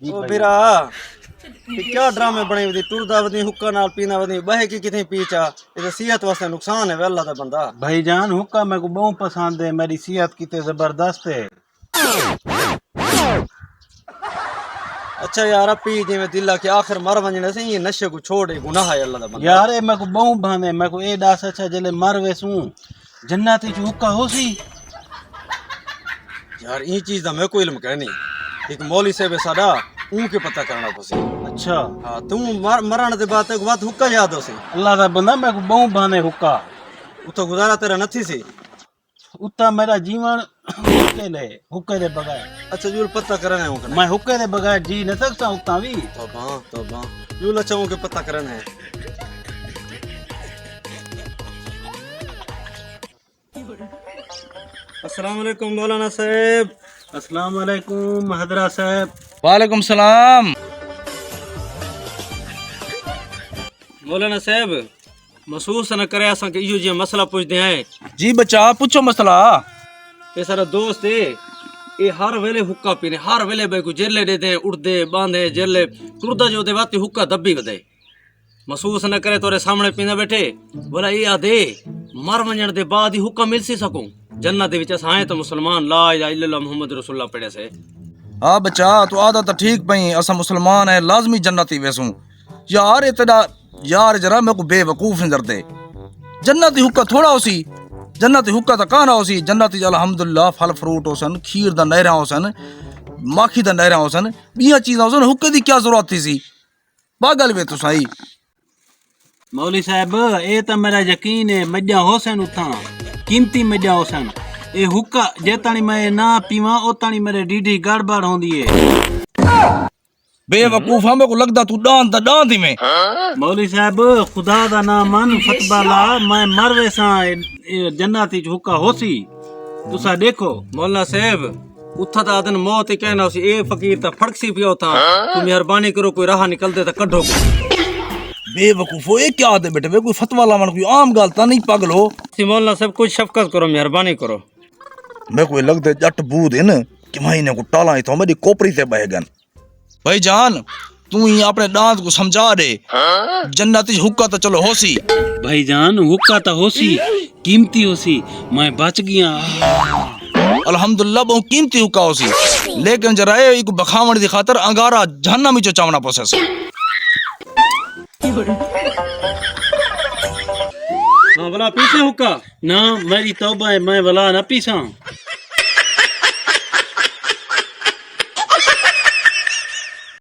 او میرا کیا ڈرامے بنے ہوئے ٹردا ودی حکا نال پینا ودی بہے کی کتنے پیچا یہ صحت واسطے نقصان ہے اللہ دا بندہ بھائی جان حکا میں کو بہت پسند ہے میری صحت کی تے زبردست ہے اچھا یار پی جی میں دل کہ آخر مر ونجنے سے یہ نشے کو چھوڑ گناہ ہے اللہ دا بندہ یار اے میں کو بہت بھانے میں کو اے ڈاس اچھا جلے مر ویسوں جناتی جو حکا ہو سی یار یہ چیز دا میں کو علم کہنی ایک مولوی صاحب ساڈا اون کے پتہ کرنا پسی اچھا ہاں تم مرن دے بعد بات حکا یاد ہو سی اللہ دا بندہ میں کو بہت بھانے حکا اتو گزارا تیرا نتھی سی اتا میرا جیون حکے دے بغیر اچھا جو پتہ کرنا ہے اون میں حکے دے بغیر جی نہ سکتا اتا بھی توبہ جو لچاؤں کے پتہ کرنا ہے السلام علیکم مولانا صاحب السلام علیکم حضرت صاحب وعلیکم السلام مولانا صاحب محسوس نہ کرے اساں کہ ایو جی مسئلہ پوچھدے ہیں جی بچا پوچھو مسئلہ یہ سارا دوست ہے یہ ہر ویلے حکا پینے ہر ویلے بے کو جیلے دے دیں اڑدے باندھے جیلے ٹردا جو دے واتی حکا دبی ودے محسوس نہ کرے تورے سامنے پیندے بیٹھے بولا یہ آدے مر ونجن دے بعد ہی حکا مل سی سکوں جنت دے وچ اساں ہیں تو مسلمان لا الہ الا اللہ محمد رسول اللہ پڑھے سے ہاں بچا تو آدھا تو ٹھیک پئی اسا مسلمان ہے لازمی جنتی ویسوں یار اتنا یار جرا میں کو بے وقوف نظر دے جنتی حکا تھوڑا ہو سی جنتی حکا تا کہاں ہو سی جنتی الحمدللہ پھل فروٹ ہو سن کھیر دا نہراں ہو سن ماکھی دا نہراں ہو سن بیاں چیزاں ہو سن حکے دی کیا ضرورت تھی سی پاگل وے تو سائی مولوی صاحب اے تا میرا یقین ہے مجھا ہو سن اتھاں قیمتی مجھا ہو سن اے حکا جیتانی میں نہ پیواں اوتانی میرے ڈیڈی گڑبڑ ہوندی ہے بے وقوف ہمیں کو لگدا تو ڈان تھی میں مولوی صاحب خدا دا نام من فتبہ لا میں مر ویساں جناتی جو حکا ہو سی تسا دیکھو مولانا صاحب اتھا تا دن موت ہی کہنا سی اے فقیر تا پھڑک سی پیو تا تو مہربانی کرو کوئی راہ نکل دے تا کڈھو بے وقوف ہو یہ کیا آدھے بیٹے کوئی فتویٰ لاون کوئی عام گل تا نہیں پاگل ہو مولانا صاحب کچھ شفقت کرو مہربانی کرو میں کوئی لگتا ہے جٹ بود ہے نا کہ مہینے کو ٹالا ہی تو میری کوپری سے بہ گن بھائی جان تو ہی اپنے دانت کو سمجھا دے جنتی حکا تو چلو ہو سی بھائی جان حکا تا ہو سی قیمتی ہو سی میں بچ گیا الحمدللہ بہت قیمتی حکا ہو سی لیکن جرا ایک بخاون دی خاطر انگارا جہنم وچ چاونا پوسے سی ہاں بلا پیچھے حکا نہ میری توبہ ہے میں ولا نہ پیساں